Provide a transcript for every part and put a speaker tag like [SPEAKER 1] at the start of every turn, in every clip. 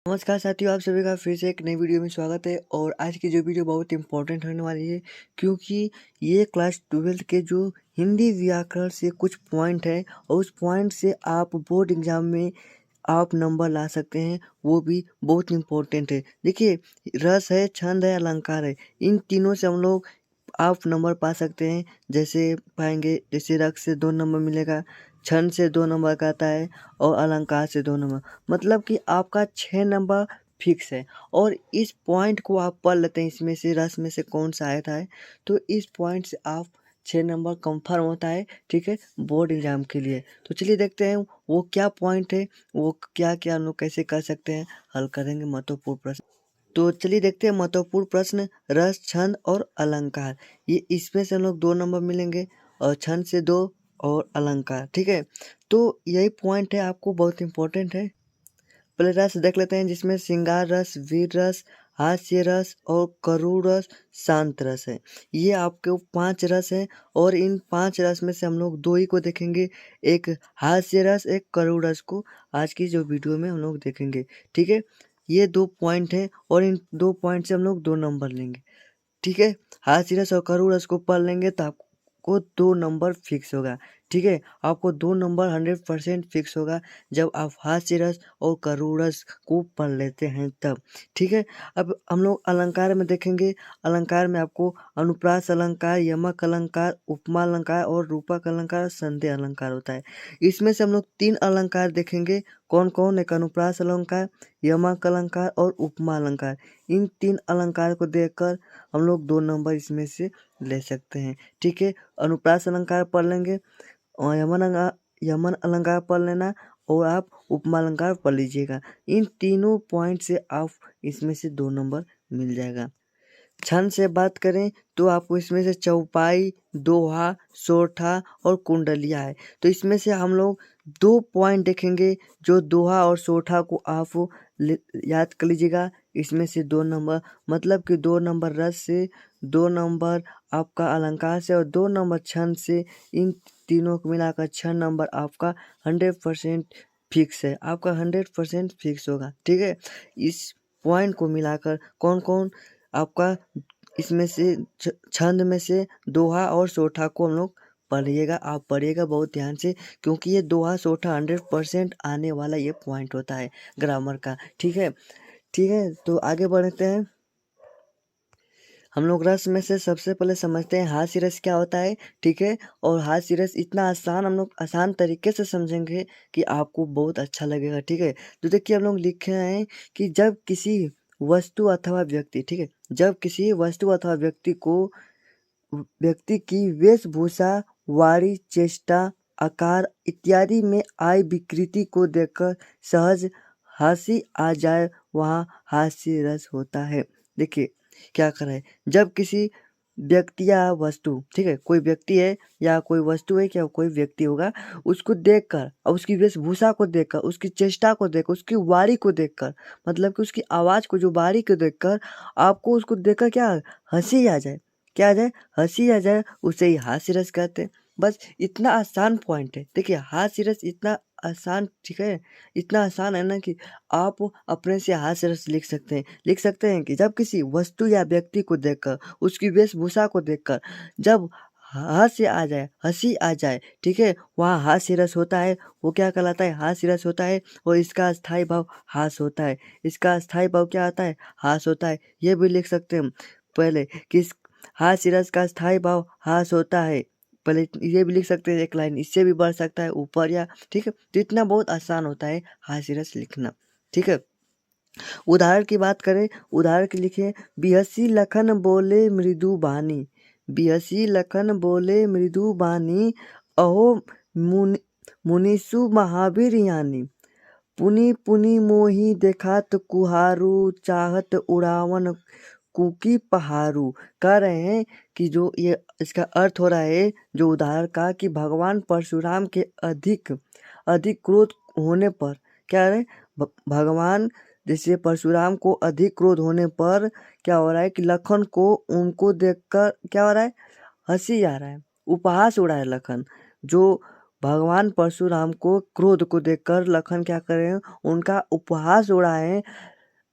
[SPEAKER 1] नमस्कार साथियों, आप सभी का फिर से एक नई वीडियो में स्वागत है। और आज की जो वीडियो बहुत इंपॉर्टेंट होने वाली है, क्योंकि ये क्लास 12th के जो हिंदी व्याकरण से कुछ पॉइंट है और उस पॉइंट से आप बोर्ड एग्जाम में आप नंबर ला सकते हैं, वो भी बहुत इंपॉर्टेंट है। देखिए, रस है, छंद है, अलंकार है, इन तीनों से हम लोग आप नंबर पा सकते हैं। जैसे पाएंगे, जैसे रस से 2 नंबर मिलेगा, छंद से 2 नंबर का आता है और अलंकार से 2 नंबर, मतलब कि आपका 6 नंबर फिक्स है। और इस पॉइंट को आप पढ़ लेते हैं, इसमें से रस में से कौन सा आया था, तो इस पॉइंट से आप 6 नंबर कंफर्म होता है, ठीक है, बोर्ड एग्जाम के लिए। तो चलिए देखते हैं वो क्या पॉइंट है, वो क्या क्या हम लोग कैसे कर सकते हैं, हल करेंगे महत्वपूर्ण प्रश्न। तो चलिए देखते हैं महत्वपूर्ण प्रश्न। रस, छंद और अलंकार, ये इसमें से हम लोग 2 नंबर मिलेंगे और छंद से 2 और अलंकार, ठीक है। तो यही पॉइंट है, आपको बहुत इंपॉर्टेंट है। पहले रस देख लेते हैं, जिसमें श्रृंगार रस, वीर रस, हास्य रस और करुण रस, शांत रस है। ये आपके 5 रस हैं और इन 5 रस में से हम लोग 2 ही को देखेंगे, एक हास्य रस, एक करुण रस को आज की जो वीडियो में हम लोग देखेंगे, ठीक है। ये 2 पॉइंट हैं और इन 2 पॉइंट से हम लोग 2 नंबर लेंगे, ठीक है। हास्य रस और करुण रस को पढ़ लेंगे तो आपको 2 नंबर फिक्स होगा, ठीक है। आपको 2 नंबर 100% फिक्स होगा जब आप हास्य रस और करुण रस को पढ़ लेते हैं तब, ठीक है। अब हम लोग अलंकार में देखेंगे। अलंकार में आपको अनुप्रास अलंकार, यमक अलंकार, उपमा अलंकार और रूपक अलंकार, संदेह अलंकार होता है। इसमें से हम लोग 3 अलंकार देखेंगे। कौन कौन? एक अनुप्रास अलंकार, यमक अलंकार और उपमा अलंकार। इन 3 अलंकार को देखकर हम लोग 2 नंबर इसमें से ले सकते हैं, ठीक है। अनुप्रास अलंकार पढ़ लेंगे और यमन अलंकार पढ़ लेना और आप उपमा अलंकार पढ़ लीजिएगा। इन तीनों पॉइंट से आप इसमें से 2 नंबर मिल जाएगा। छंद से बात करें तो आपको इसमें से चौपाई, दोहा, सोरठा और कुंडलिया है। तो इसमें से हम लोग 2 पॉइंट देखेंगे, जो दोहा और सोरठा को आप याद कर लीजिएगा। इसमें से 2 नंबर, मतलब कि 2 नंबर रस से, 2 नंबर आपका अलंकार से और 2 नंबर छंद से। इन तीनों को मिलाकर 6 नंबर आपका 100% फिक्स है, आपका 100% फिक्स होगा, ठीक है। इस पॉइंट को मिलाकर कौन कौन आपका इसमें से छंद में से दोहा और सोठा को हम लोग पढ़िएगा, आप पढ़िएगा बहुत ध्यान से, क्योंकि ये दोहा सोठा 100% आने वाला ये पॉइंट होता है ग्रामर का, ठीक है। ठीक है, तो आगे बढ़ते हैं। हम लोग रस में से सबसे पहले समझते हैं हास्य रस क्या होता है, ठीक है। और हास्य रस इतना आसान, हम लोग आसान तरीके से समझेंगे कि आपको बहुत अच्छा लगेगा, ठीक है। तो देखिए, हम लोग लिखे हैं कि जब किसी वस्तु अथवा व्यक्ति, ठीक है, जब किसी वस्तु अथवा व्यक्ति की वेशभूषा, वाणी, चेष्टा, आकार इत्यादि में आय विकृति को देखकर सहज हंसी आ जाए, वहाँ हास्य रस होता है। देखिए क्या कर रहा है, जब किसी व्यक्ति या वस्तु, ठीक है, कोई व्यक्ति है या कोई वस्तु है, क्या कोई व्यक्ति होगा, उसको देखकर और उसकी वेशभूषा को देखकर, उसकी चेष्टा को देखकर, उसकी वाणी को देखकर, मतलब कि उसकी आवाज़ को, जो वाणी को देखकर आपको उसको देखकर क्या हंसी आ जाए, क्या आ जाए, हंसी आ जाए, उसे ही हास्य रस कहते हैं। बस इतना आसान पॉइंट है। देखिए, हास्य रस इतना आसान, ठीक है, इतना आसान है ना कि आप अपने से हास्य रस लिख सकते हैं कि जब किसी वस्तु या व्यक्ति को देखकर, उसकी वेशभूषा को देखकर जब हास्य आ जाए, हंसी आ जाए, ठीक है, वहाँ हास्य रस होता है। वो क्या कहलाता है? हास्य रस होता है। और इसका स्थायी भाव हास होता है। इसका स्थायी भाव क्या होता है? हास होता है। ये भी लिख सकते हैं हम पहले कि हास्य रस का स्थायी भाव हास होता है। पहले ये भी लिख सकते हैं, एक लाइन इससे भी बढ़ सकता है ऊपर या, ठीक है। तो इतना बहुत आसान होता है हास्य रस लिखना, ठीक है। उदाहरण की बात करें, उदाहरण के लिखिए, बिहसी लखन बोले मृदु बानी, बिहसी लखन बोले मृदु बानी, अहो मुनिसु महावीर यानी, पुनि पुनि मोही देखात कुहारू, चाहत उड़ावन कुकी पहाड़ू। कह रहे हैं कि जो ये इसका अर्थ हो रहा है, जो उदाहरण का, कि भगवान परशुराम के अधिक अधिक क्रोध होने पर, क्या है, भगवान जैसे परशुराम को अधिक क्रोध होने पर क्या हो रहा है कि लखन को, उनको देखकर क्या हो रहा है, हंसी आ रहा है, उपहास उड़ा है लखन। जो भगवान परशुराम को क्रोध को देखकर लखन क्या कर रहे हैं, उनका उपहास उड़ा है।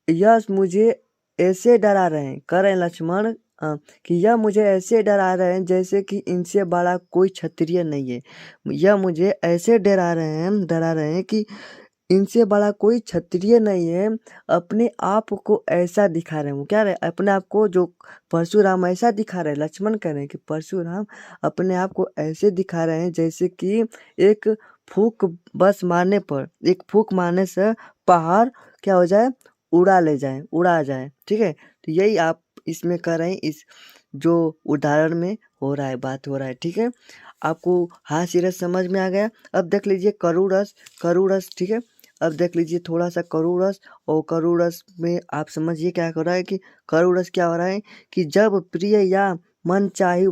[SPEAKER 1] यह मुझे ऐसे डरा रहे हैं, कह रहे हैं लक्ष्मण कि यह मुझे ऐसे डरा रहे हैं जैसे कि इनसे बड़ा कोई क्षत्रिय नहीं है। यह मुझे ऐसे डरा रहे हैं कि इनसे बड़ा कोई क्षत्रिय नहीं है। अपने आप को ऐसा दिखा रहे हैं, वो क्या रहे अपने आप को, जो परशुराम ऐसा दिखा रहे हैं, लक्ष्मण कह रहे हैं कि परशुराम अपने आप को ऐसे दिखा रहे हैं जैसे कि एक फूक बस मारने पर, एक फूक मारने से पहाड़ क्या हो जाए, उड़ा जाए। ठीक है, तो यही आप इसमें कर रहे हैं, इस जो उदाहरण में हो रहा है, बात हो रहा है। ठीक है, आपको हास्य रस समझ में आ गया। अब देख लीजिए करुण रस। ठीक है, अब देख लीजिए थोड़ा सा करुण रस, और करुण रस में आप समझिए क्या हो रहा है कि करुण रस क्या हो रहा है कि जब प्रिय या मनचाही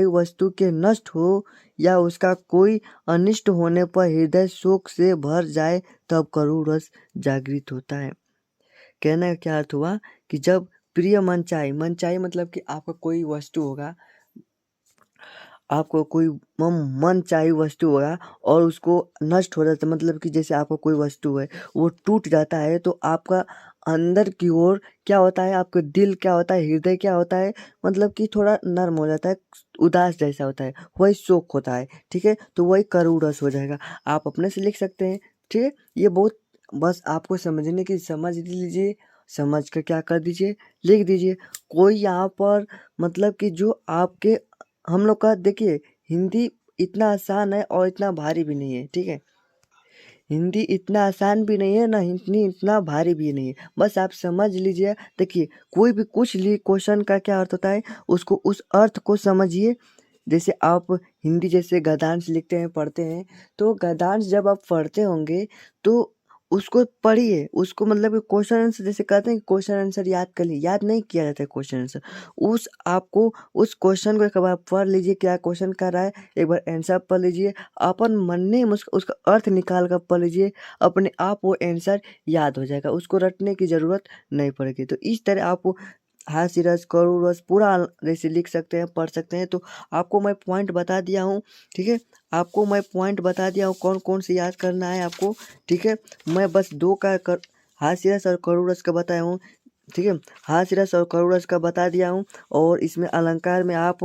[SPEAKER 1] वस्तु के नष्ट हो या उसका कोई अनिष्ट होने पर हृदय शोक से भर जाए, तब करुण रस जागृत होता है। कहने का क्या अर्थ हुआ कि जब प्रिय मनचाही मतलब कि आपका कोई वस्तु होगा, आपको कोई मनचाही वस्तु होगा और उसको नष्ट हो जाता है, मतलब कि जैसे आपका कोई वस्तु है वो टूट जाता है, तो आपका अंदर की ओर क्या होता है, आपका दिल क्या होता है, हृदय क्या होता है, मतलब कि थोड़ा नर्म हो जाता है, उदास जैसा होता है, वही शोक होता है। ठीक है, तो वही करुण रस हो जाएगा। आप अपने से लिख सकते हैं। ठीक है, ये बहुत बस आपको समझने की समझ लीजिए, समझ कर क्या कर दीजिए, लिख दीजिए। कोई यहाँ पर मतलब कि जो आपके हम लोग का देखिए, हिंदी इतना आसान है और इतना भारी भी नहीं है। ठीक है, हिंदी इतना आसान भी नहीं है ना, हिंदी इतना भारी भी नहीं है। बस आप समझ लीजिए। देखिए, कोई भी कुछ भी क्वेश्चन का क्या अर्थ होता है, उसको उस अर्थ को समझिए। जैसे आप हिंदी जैसे गद्यांश लिखते हैं, पढ़ते हैं, तो गद्यांश जब आप पढ़ते होंगे तो उसको पढ़िए, उसको मतलब कि क्वेश्चन आंसर जैसे कहते हैं कि क्वेश्चन आंसर याद कर ली, याद नहीं किया जाता है क्वेश्चन आंसर। उस आपको उस क्वेश्चन को एक बार पढ़ लीजिए, क्या क्वेश्चन कर रहा है, एक बार आंसर पढ़ लीजिए, अपन मन में उसका अर्थ निकाल कर पढ़ लीजिए, अपने आप वो आंसर याद हो जाएगा, उसको रटने की ज़रूरत नहीं पड़ेगी। तो इस तरह आप हास्य रस, करुण रस पूरा जैसे लिख सकते हैं, पढ़ सकते हैं। तो आपको मैं पॉइंट बता दिया हूँ। ठीक है, आपको मैं पॉइंट बता दिया हूँ कौन कौन से याद करना है आपको। ठीक है, मैं बस दो का हास्य रस और करुण रस का बताया हूँ। ठीक है, हास्य रस और करुण रस का बता दिया हूँ। और इसमें अलंकार में आप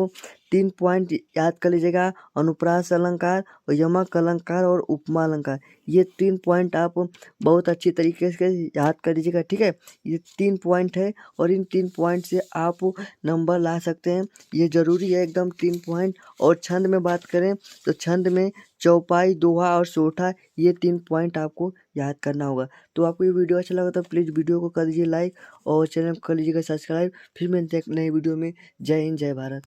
[SPEAKER 1] 3 पॉइंट याद कर लीजिएगा, अनुप्रास अलंकार और यमक अलंकार और उपमा अलंकार। ये 3 पॉइंट आप बहुत अच्छी तरीके से याद कर लीजिएगा। ठीक है, ये 3 पॉइंट है और इन 3 पॉइंट से आप नंबर ला सकते हैं, ये ज़रूरी है एकदम 3 पॉइंट। और छंद में बात करें तो छंद में चौपाई, दोहा और सोठा, ये 3 पॉइंट आपको याद करना होगा। तो आपको ये वीडियो अच्छा लगा तो प्लीज़ वीडियो को कर दीजिए लाइक और चैनल को कर लीजिएगा सब्सक्राइब। फिर मिलते हैं एक नई वीडियो में। जय हिंद, जय भारत।